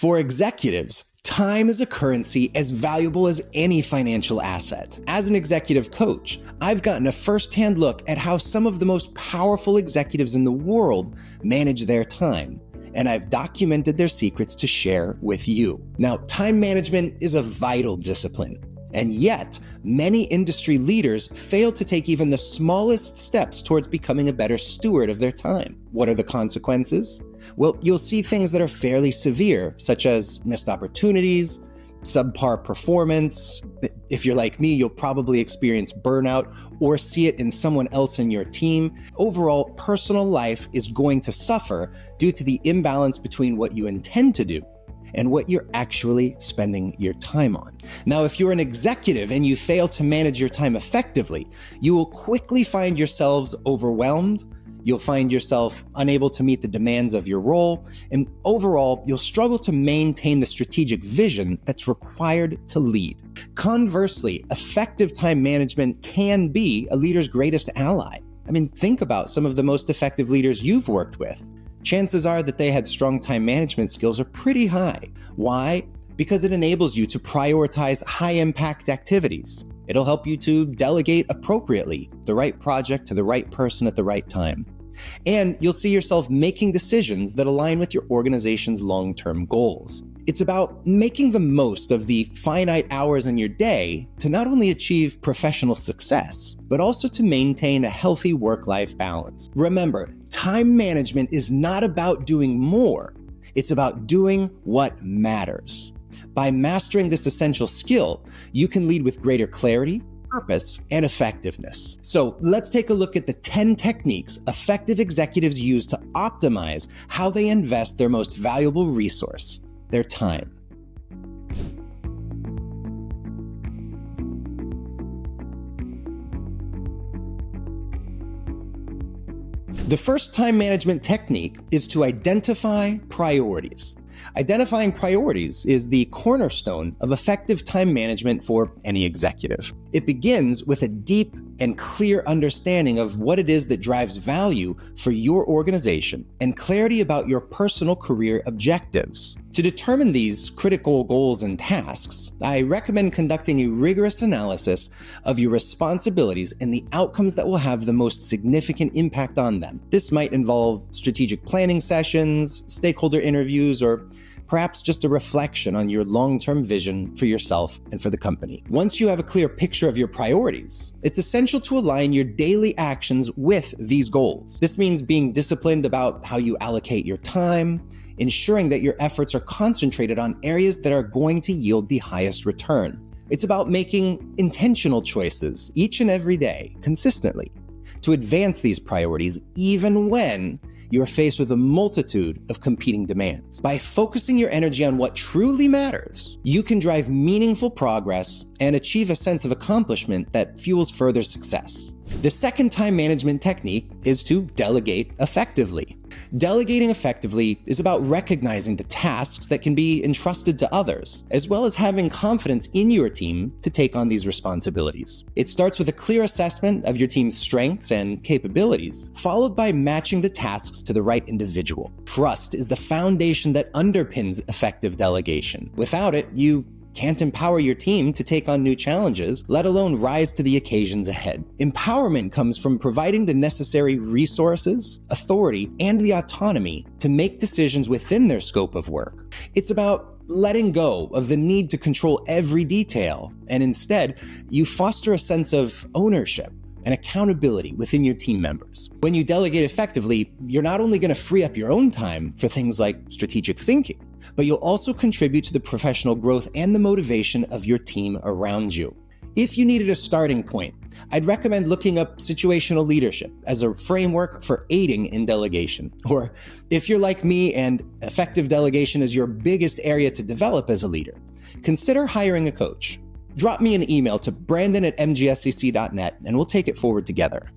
For executives, time is a currency as valuable as any financial asset. As an executive coach, I've gotten a firsthand look at how some of the most powerful executives in the world manage their time, and I've documented their secrets to share with you. Now, time management is a vital discipline, and yet many industry leaders fail to take even the smallest steps towards becoming a better steward of their time. What are the consequences? Well, you'll see things that are fairly severe, such as missed opportunities, subpar performance. If you're like me, you'll probably experience burnout or see it in someone else in your team. Overall, personal life is going to suffer due to the imbalance between what you intend to do and what you're actually spending your time on. Now, if you're an executive and you fail to manage your time effectively, you will quickly find yourselves overwhelmed. You'll find yourself unable to meet the demands of your role, and overall, you'll struggle to maintain the strategic vision that's required to lead. Conversely, effective time management can be a leader's greatest ally. I mean, think about some of the most effective leaders you've worked with. Chances are that they had strong time management skills are pretty high. Why? Because it enables you to prioritize high-impact activities. It'll help you to delegate appropriately, the right project to the right person at the right time. And you'll see yourself making decisions that align with your organization's long-term goals. It's about making the most of the finite hours in your day to not only achieve professional success, but also to maintain a healthy work-life balance. Remember, time management is not about doing more. It's about doing what matters. By mastering this essential skill, you can lead with greater clarity, purpose, and effectiveness. So let's take a look at the 10 techniques effective executives use to optimize how they invest their most valuable resource, their time. The first time management technique is to identify priorities. Identifying priorities is the cornerstone of effective time management for any executive. It begins with a deep and clear understanding of what it is that drives value for your organization and clarity about your personal career objectives. To determine these critical goals and tasks, I recommend conducting a rigorous analysis of your responsibilities and the outcomes that will have the most significant impact on them. This might involve strategic planning sessions, stakeholder interviews, or perhaps just a reflection on your long-term vision for yourself and for the company. Once you have a clear picture of your priorities, it's essential to align your daily actions with these goals. This means being disciplined about how you allocate your time, ensuring that your efforts are concentrated on areas that are going to yield the highest return. It's about making intentional choices each and every day, consistently, to advance these priorities even when you are faced with a multitude of competing demands. By focusing your energy on what truly matters, you can drive meaningful progress and achieve a sense of accomplishment that fuels further success. The second time management technique is to delegate effectively. Delegating effectively is about recognizing the tasks that can be entrusted to others, as well as having confidence in your team to take on these responsibilities. It starts with a clear assessment of your team's strengths and capabilities, followed by matching the tasks to the right individual. Trust is the foundation that underpins effective delegation. Without it, you can't empower your team to take on new challenges, let alone rise to the occasions ahead. Empowerment comes from providing the necessary resources, authority, and the autonomy to make decisions within their scope of work. It's about letting go of the need to control every detail, and instead, you foster a sense of ownership and accountability within your team members. When you delegate effectively, you're not only going to free up your own time for things like strategic thinking, but you'll also contribute to the professional growth and the motivation of your team around you. If you needed a starting point, I'd recommend looking up situational leadership as a framework for aiding in delegation. Or if you're like me and effective delegation is your biggest area to develop as a leader, consider hiring a coach. Drop me an email to brandon@mgscc.net and we'll take it forward together.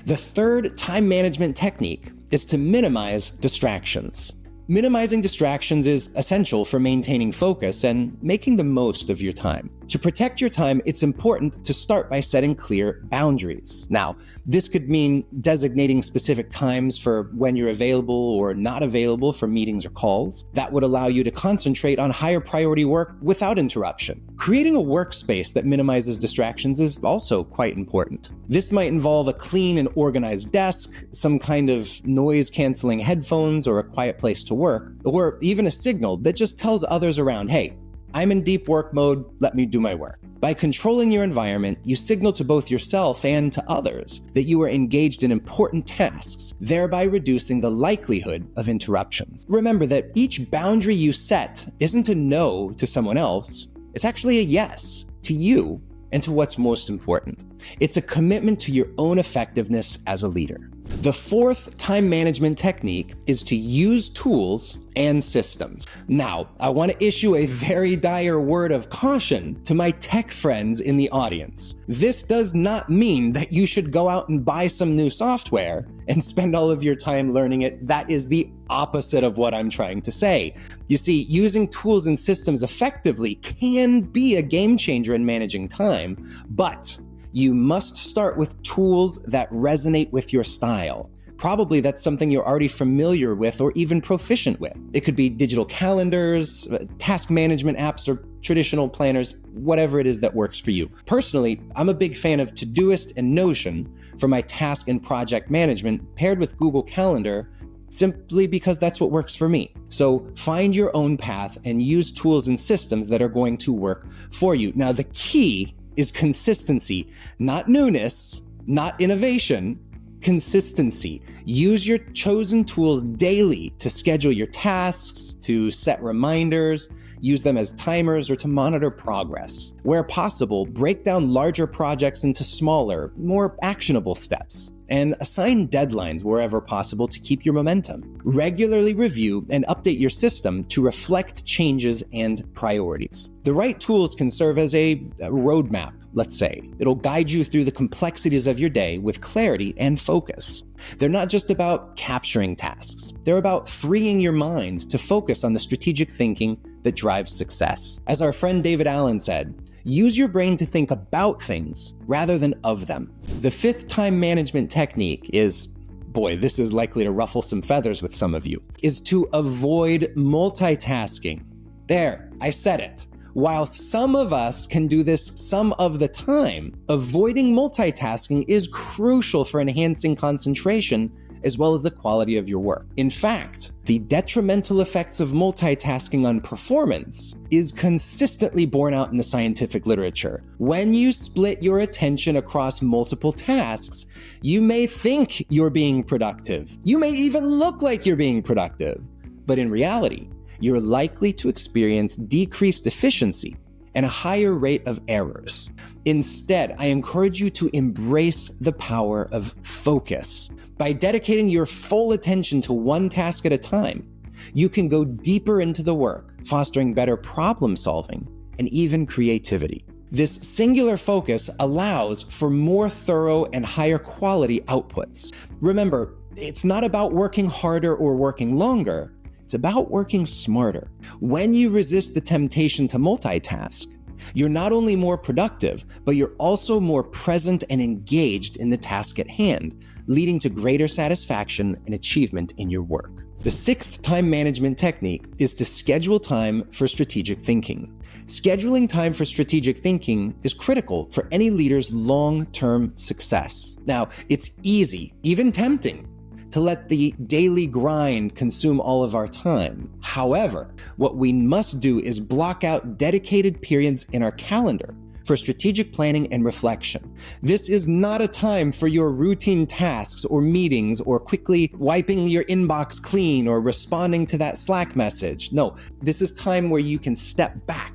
The third time management technique is to minimize distractions. Minimizing distractions is essential for maintaining focus and making the most of your time. To protect your time, it's important to start by setting clear boundaries. Now, this could mean designating specific times for when you're available or not available for meetings or calls. That would allow you to concentrate on higher priority work without interruption. Creating a workspace that minimizes distractions is also quite important. This might involve a clean and organized desk, some kind of noise-canceling headphones or a quiet place to work, or even a signal that just tells others around, hey, I'm in deep work mode, let me do my work. By controlling your environment, you signal to both yourself and to others that you are engaged in important tasks, thereby reducing the likelihood of interruptions. Remember that each boundary you set isn't a no to someone else, it's actually a yes to you and to what's most important. It's a commitment to your own effectiveness as a leader. The fourth time management technique is to use tools and systems. Now, I want to issue a very dire word of caution to my tech friends in the audience. This does not mean that you should go out and buy some new software and spend all of your time learning it. That is the opposite of what I'm trying to say. You see, using tools and systems effectively can be a game changer in managing time, but you must start with tools that resonate with your style. Probably that's something you're already familiar with or even proficient with. It could be digital calendars, task management apps, or traditional planners, whatever it is that works for you. Personally, I'm a big fan of Todoist and Notion for my task and project management, paired with Google Calendar, simply because that's what works for me. So find your own path and use tools and systems that are going to work for you. Now, the key is consistency, not newness, not innovation, consistency. Use your chosen tools daily to schedule your tasks, to set reminders, use them as timers, or to monitor progress. Where possible, break down larger projects into smaller, more actionable steps, and assign deadlines wherever possible to keep your momentum. Regularly review and update your system to reflect changes and priorities. The right tools can serve as a roadmap, let's say. It'll guide you through the complexities of your day with clarity and focus. They're not just about capturing tasks. They're about freeing your mind to focus on the strategic thinking that drives success. As our friend David Allen said, use your brain to think about things rather than of them. The fifth time management technique is, boy, this is likely to ruffle some feathers with some of you, is to avoid multitasking. There, I said it. While some of us can do this some of the time, avoiding multitasking is crucial for enhancing concentration as well as the quality of your work. In fact, the detrimental effects of multitasking on performance is consistently borne out in the scientific literature. When you split your attention across multiple tasks, you may think you're being productive. You may even look like you're being productive. But in reality, you're likely to experience decreased efficiency and a higher rate of errors. Instead, I encourage you to embrace the power of focus. By dedicating your full attention to one task at a time, you can go deeper into the work, fostering better problem solving and even creativity. This singular focus allows for more thorough and higher quality outputs. Remember, it's not about working harder or working longer. It's about working smarter. When you resist the temptation to multitask, you're not only more productive, but you're also more present and engaged in the task at hand, leading to greater satisfaction and achievement in your work. The sixth time management technique is to schedule time for strategic thinking. Scheduling time for strategic thinking is critical for any leader's long-term success. Now, it's easy, even tempting, to let the daily grind consume all of our time. However, what we must do is block out dedicated periods in our calendar for strategic planning and reflection. This is not a time for your routine tasks or meetings or quickly wiping your inbox clean or responding to that Slack message. No, this is time where you can step back,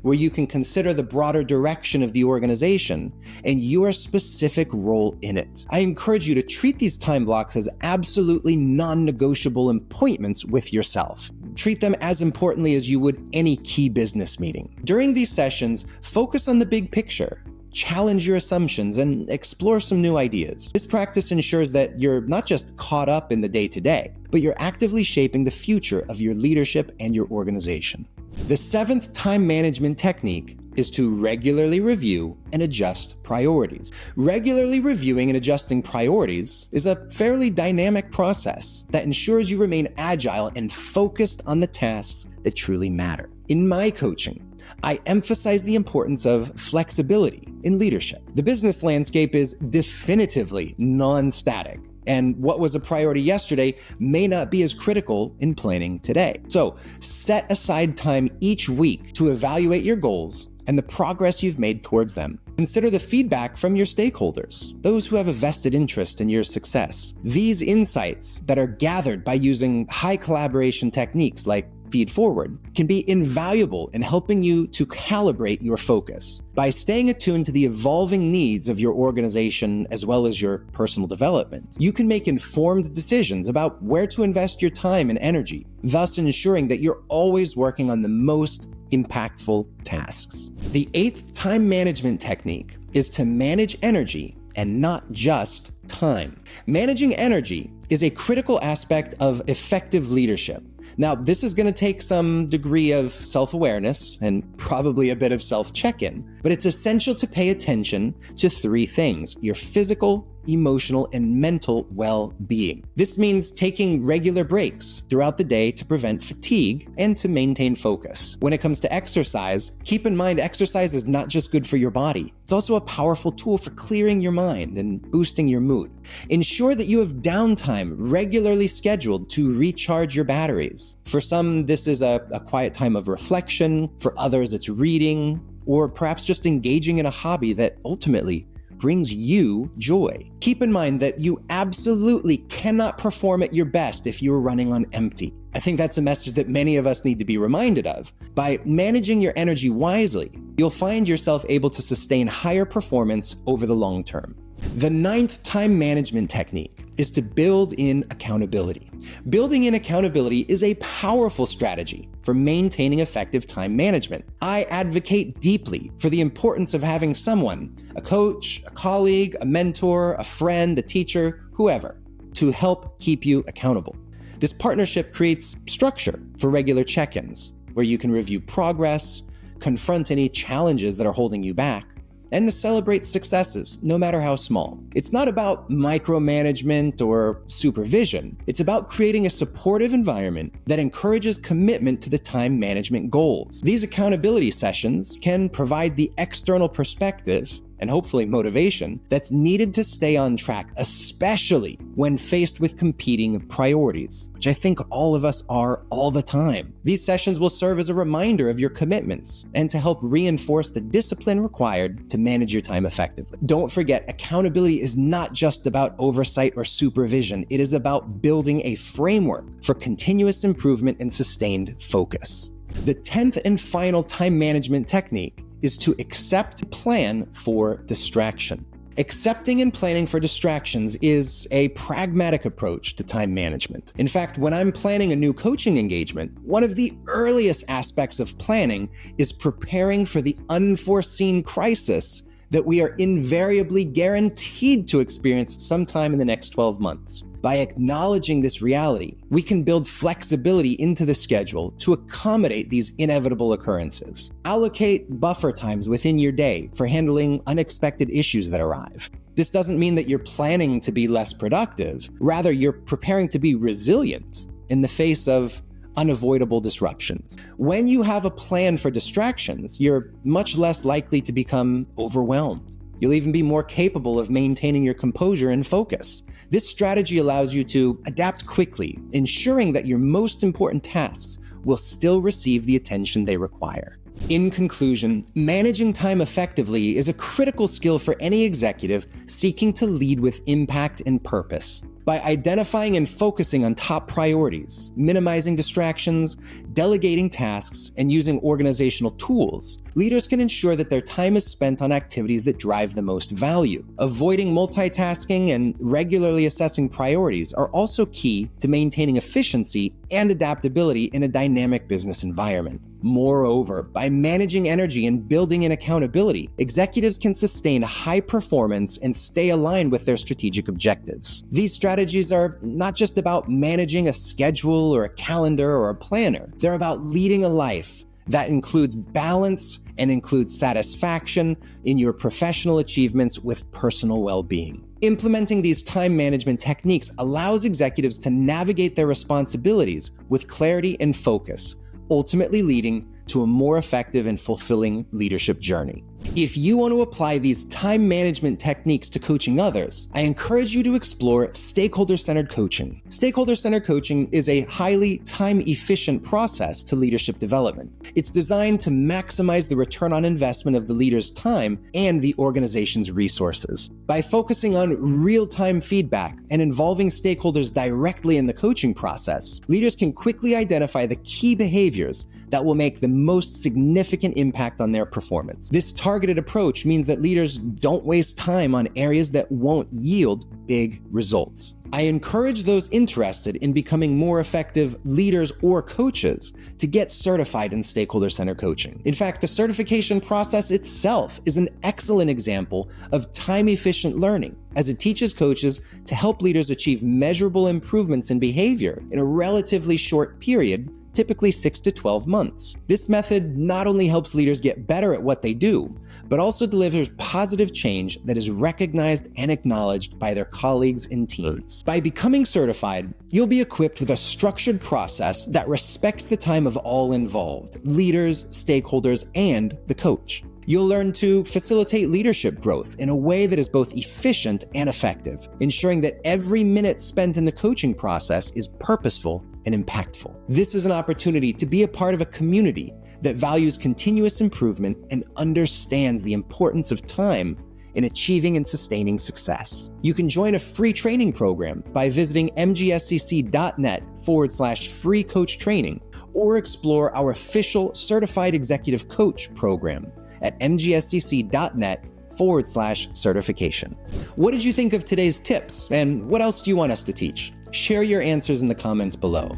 where you can consider the broader direction of the organization and your specific role in it. I encourage you to treat these time blocks as absolutely non-negotiable appointments with yourself. Treat them as importantly as you would any key business meeting. During these sessions, focus on the big picture. challenge your assumptions, and explore some new ideas. This practice ensures that you're not just caught up in the day-to-day, but you're actively shaping the future of your leadership and your organization. The 7th time management technique is to regularly review and adjust priorities. Regularly reviewing and adjusting priorities is a fairly dynamic process that ensures you remain agile and focused on the tasks that truly matter. In my coaching, I emphasize the importance of flexibility in leadership. The business landscape is definitively non-static, and what was a priority yesterday may not be as critical in planning today. So set aside time each week to evaluate your goals and the progress you've made towards them. Consider the feedback from your stakeholders, those who have a vested interest in your success. These insights that are gathered by using high collaboration techniques like feed forward can be invaluable in helping you to calibrate your focus. By staying attuned to the evolving needs of your organization as well as your personal development, you can make informed decisions about where to invest your time and energy, thus ensuring that you're always working on the most impactful tasks. The 8th time management technique is to manage energy and not just time. Managing energy is a critical aspect of effective leadership. Now, this is going to take some degree of self-awareness and probably a bit of self-check-in, but it's essential to pay attention to 3 things: your physical, emotional, and mental well-being. This means taking regular breaks throughout the day to prevent fatigue and to maintain focus. When it comes to exercise, keep in mind exercise is not just good for your body. It's also a powerful tool for clearing your mind and boosting your mood. Ensure that you have downtime regularly scheduled to recharge your batteries. For some, this is a quiet time of reflection. For others, it's reading, or perhaps just engaging in a hobby that ultimately brings you joy. Keep in mind that you absolutely cannot perform at your best if you're running on empty. I think that's a message that many of us need to be reminded of. By managing your energy wisely, you'll find yourself able to sustain higher performance over the long term. The 9th time management technique is to build in accountability. Building in accountability is a powerful strategy for maintaining effective time management. I advocate deeply for the importance of having someone, a coach, a colleague, a mentor, a friend, a teacher, whoever, to help keep you accountable. This partnership creates structure for regular check-ins, where you can review progress, confront any challenges that are holding you back, and to celebrate successes, no matter how small. It's not about micromanagement or supervision. It's about creating a supportive environment that encourages commitment to the time management goals. These accountability sessions can provide the external perspective and hopefully motivation that's needed to stay on track, especially when faced with competing priorities, which I think all of us are all the time. These sessions will serve as a reminder of your commitments and to help reinforce the discipline required to manage your time effectively. Don't forget, accountability is not just about oversight or supervision. It is about building a framework for continuous improvement and sustained focus. The 10th and final time management technique is to accept and plan for distraction. Accepting and planning for distractions is a pragmatic approach to time management. In fact, when I'm planning a new coaching engagement, one of the earliest aspects of planning is preparing for the unforeseen crisis that we are invariably guaranteed to experience sometime in the next 12 months. By acknowledging this reality, we can build flexibility into the schedule to accommodate these inevitable occurrences. Allocate buffer times within your day for handling unexpected issues that arrive. This doesn't mean that you're planning to be less productive. Rather, you're preparing to be resilient in the face of unavoidable disruptions. When you have a plan for distractions, you're much less likely to become overwhelmed. You'll even be more capable of maintaining your composure and focus. This strategy allows you to adapt quickly, ensuring that your most important tasks will still receive the attention they require. In conclusion, managing time effectively is a critical skill for any executive seeking to lead with impact and purpose. By identifying and focusing on top priorities, minimizing distractions, delegating tasks, and using organizational tools, leaders can ensure that their time is spent on activities that drive the most value. Avoiding multitasking and regularly assessing priorities are also key to maintaining efficiency and adaptability in a dynamic business environment. Moreover, by managing energy and building in accountability, executives can sustain high performance and stay aligned with their strategic objectives. These strategies are not just about managing a schedule or a calendar or a planner. They're about leading a life that includes balance and includes satisfaction in your professional achievements with personal well-being. Implementing these time management techniques allows executives to navigate their responsibilities with clarity and focus, ultimately leading to a more effective and fulfilling leadership journey. If you want to apply these time management techniques to coaching others, I encourage you to explore stakeholder-centered coaching. Stakeholder-centered coaching is a highly time-efficient process to leadership development. It's designed to maximize the return on investment of the leader's time and the organization's resources. By focusing on real-time feedback and involving stakeholders directly in the coaching process, leaders can quickly identify the key behaviors that will make the most significant impact on their performance. This targeted approach means that leaders don't waste time on areas that won't yield big results. I encourage those interested in becoming more effective leaders or coaches to get certified in stakeholder-centered coaching. In fact, the certification process itself is an excellent example of time-efficient learning, as it teaches coaches to help leaders achieve measurable improvements in behavior in a relatively short period, typically 6 to 12 months. This method not only helps leaders get better at what they do, but also delivers positive change that is recognized and acknowledged by their colleagues and teams. By becoming certified, you'll be equipped with a structured process that respects the time of all involved, leaders, stakeholders, and the coach. You'll learn to facilitate leadership growth in a way that is both efficient and effective, ensuring that every minute spent in the coaching process is purposeful and impactful. This is an opportunity to be a part of a community that values continuous improvement and understands the importance of time in achieving and sustaining success. You can join a free training program by visiting mgscc.net/free coach training, or explore our official Certified Executive Coach program at mgscc.net/certification. What did you think of today's tips, and what else do you want us to teach? Share your answers in the comments below.